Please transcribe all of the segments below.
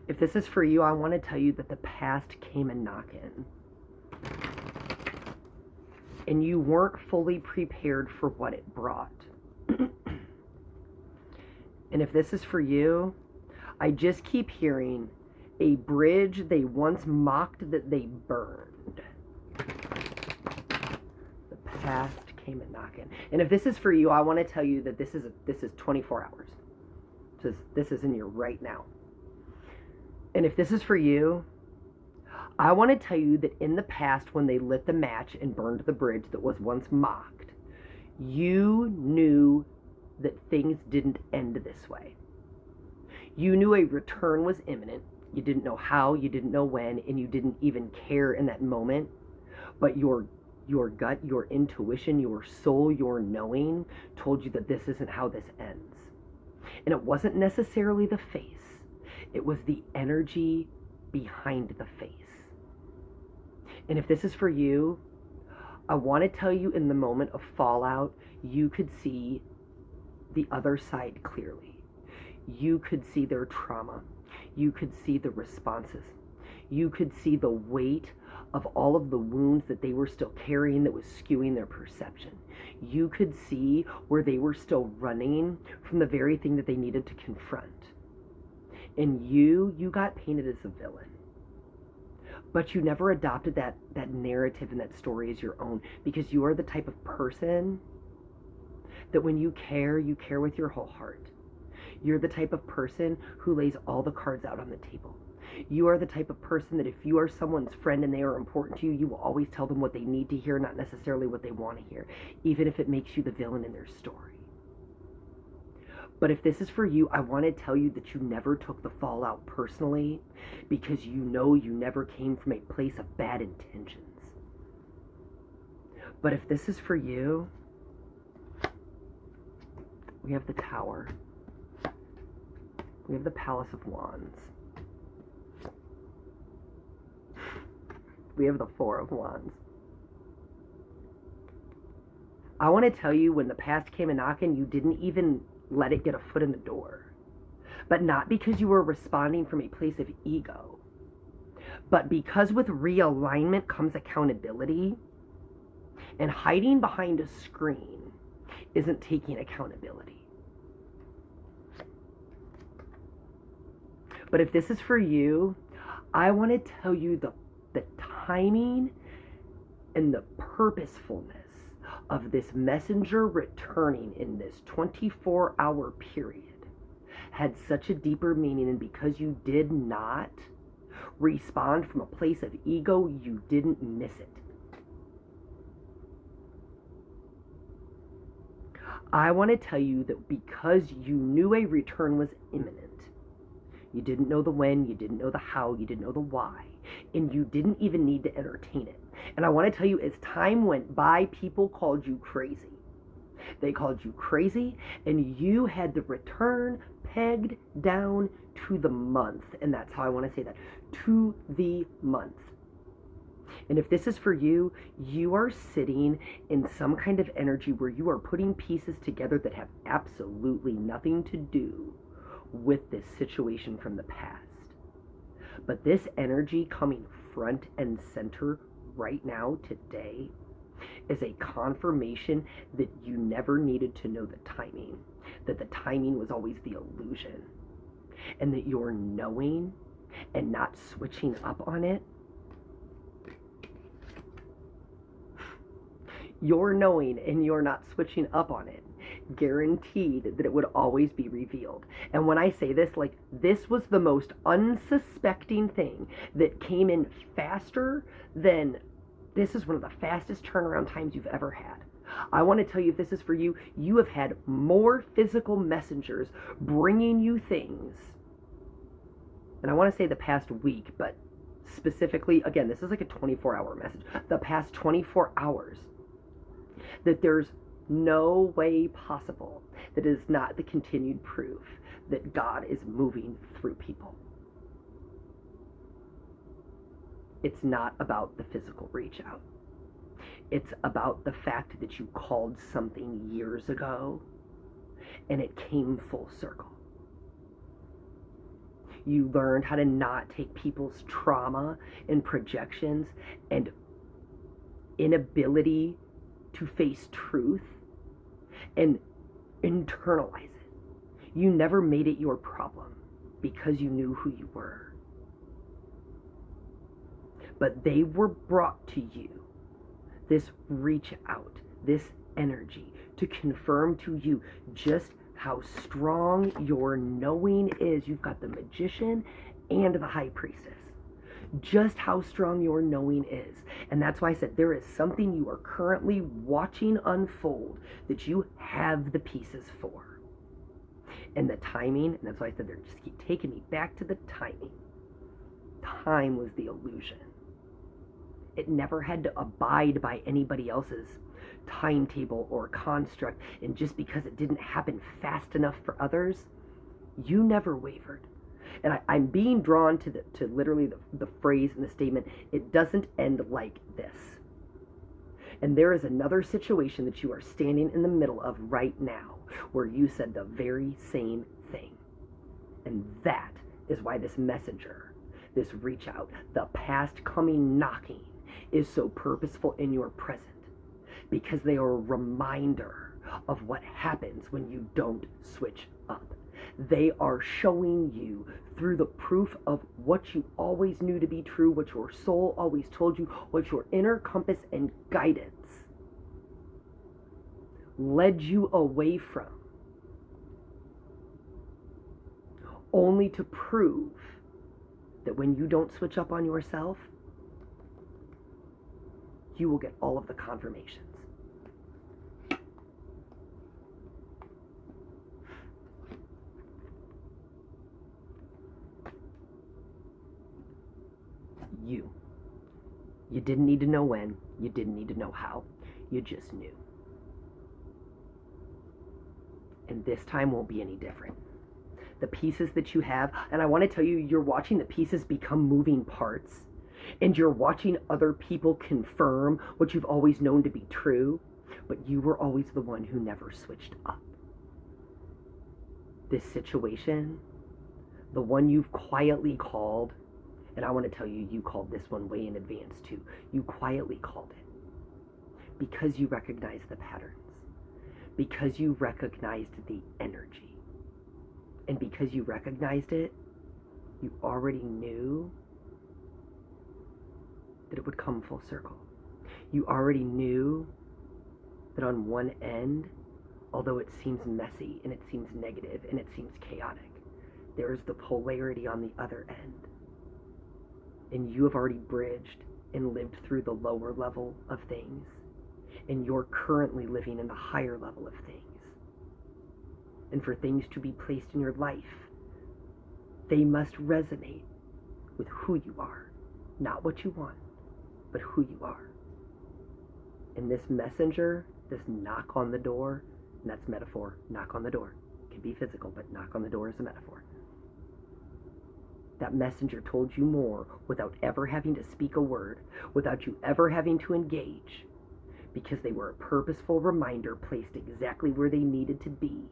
If this is for you, I want to tell you that the past came a knocking. And you weren't fully prepared for what it brought. And if this is for you, I just keep hearing a bridge they once mocked that they burned. The past came a knocking. And if this is for you, I want to tell you that this is 24 hours. This is in your right now. And if this is for you, I want to tell you that in the past, when they lit the match and burned the bridge that was once mocked, you knew that things didn't end this way. You knew a return was imminent. You didn't know how, you didn't know when, and you didn't even care in that moment. But your gut, your intuition, your soul, your knowing told you that this isn't how this ends. And it wasn't necessarily the face. It was the energy behind the face. And if this is for you, I want to tell you, in the moment of fallout, you could see the other side clearly. You could see their trauma. You could see the responses. You could see the weight of all of the wounds that they were still carrying that was skewing their perception. You could see where they were still running from the very thing that they needed to confront. And you got painted as a villain. But you never adopted that narrative and that story as your own, because you are the type of person that when you care with your whole heart. You're the type of person who lays all the cards out on the table. You are the type of person that if you are someone's friend and they are important to you, you will always tell them what they need to hear, not necessarily what they want to hear, even if it makes you the villain in their story. But if this is for you, I want to tell you that you never took the fallout personally, because you know you never came from a place of bad intentions. But if this is for you, we have the Tower. We have the Palace of Wands. We have the Four of Wands. I want to tell you, when the past came a knocking, you didn't even let it get a foot in the door. But not because you were responding from a place of ego, but because with realignment comes accountability, and hiding behind a screen isn't taking accountability. But if this is for you, I want to tell you the timing and the purposefulness of this messenger returning in this 24-hour period had such a deeper meaning. And because you did not respond from a place of ego, you didn't miss it. I want to tell you that because you knew a return was imminent, you didn't know the when, you didn't know the how, you didn't know the why, and you didn't even need to entertain it. And I want to tell you, as time went by, people called you crazy. They called you crazy, and you had the return pegged down to the month. And that's how I want to say that, to the month. And if this is for you, you are sitting in some kind of energy where you are putting pieces together that have absolutely nothing to do with this situation from the past. But this energy coming front and center right now, today, is a confirmation that you never needed to know the timing, that the timing was always the illusion, and that you're knowing and not switching up on it. You're knowing and you're not switching up on it, guaranteed that it would always be revealed. And when I say this, like, this was the most unsuspecting thing that came in faster than, this is one of the fastest turnaround times you've ever had. I want to tell you, if this is for you, you have had more physical messengers bringing you things. And I want to say the past week, but specifically, again, this is like a 24-hour message. The past 24 hours. That there's no way possible that is not the continued proof that God is moving through people. It's not about the physical reach out. It's about the fact that you called something years ago and it came full circle. You learned how to not take people's trauma and projections and inability to face truth and internalize it. You never made it your problem because you knew who you were. But they were brought to you, this reach out, this energy, to confirm to you just how strong your knowing is. You've got the magician and the high priestess. Just how strong your knowing is. And that's why I said there is something you are currently watching unfold that you have the pieces for. And the timing, and that's why I said they just keep taking me back to the timing. Time was the illusion. It never had to abide by anybody else's timetable or construct, and just because it didn't happen fast enough for others, you never wavered. And I'm being drawn to literally the phrase and the statement, it doesn't end like this. And there is another situation that you are standing in the middle of right now where you said the very same thing. And that is why this messenger, this reach out, the past coming knocking, is so purposeful in your present. Because they are a reminder of what happens when you don't switch up. They are showing you through the proof of what you always knew to be true, what your soul always told you, what your inner compass and guidance led you away from, only to prove that when you don't switch up on yourself, you will get all of the confirmations. You didn't need to know when, you didn't need to know how, you just knew. And this time won't be any different. The pieces that you have, and I want to tell you, you're watching the pieces become moving parts, and you're watching other people confirm what you've always known to be true, but you were always the one who never switched up. This situation, the one you've quietly called, and I want to tell you, you called this one way in advance too. You quietly called it because you recognized the patterns, because you recognized the energy, and because you recognized it, you already knew that it would come full circle. You already knew that on one end, although it seems messy and it seems negative and it seems chaotic, there is the polarity on the other end. And you have already bridged and lived through the lower level of things. And you're currently living in the higher level of things. And for things to be placed in your life, they must resonate with who you are. Not what you want, but who you are. And this messenger, this knock on the door, and that's metaphor, knock on the door. It can be physical, but knock on the door is a metaphor. That messenger told you more without ever having to speak a word, without you ever having to engage, because they were a purposeful reminder placed exactly where they needed to be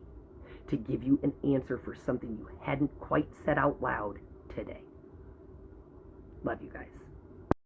to give you an answer for something you hadn't quite said out loud today. Love you guys.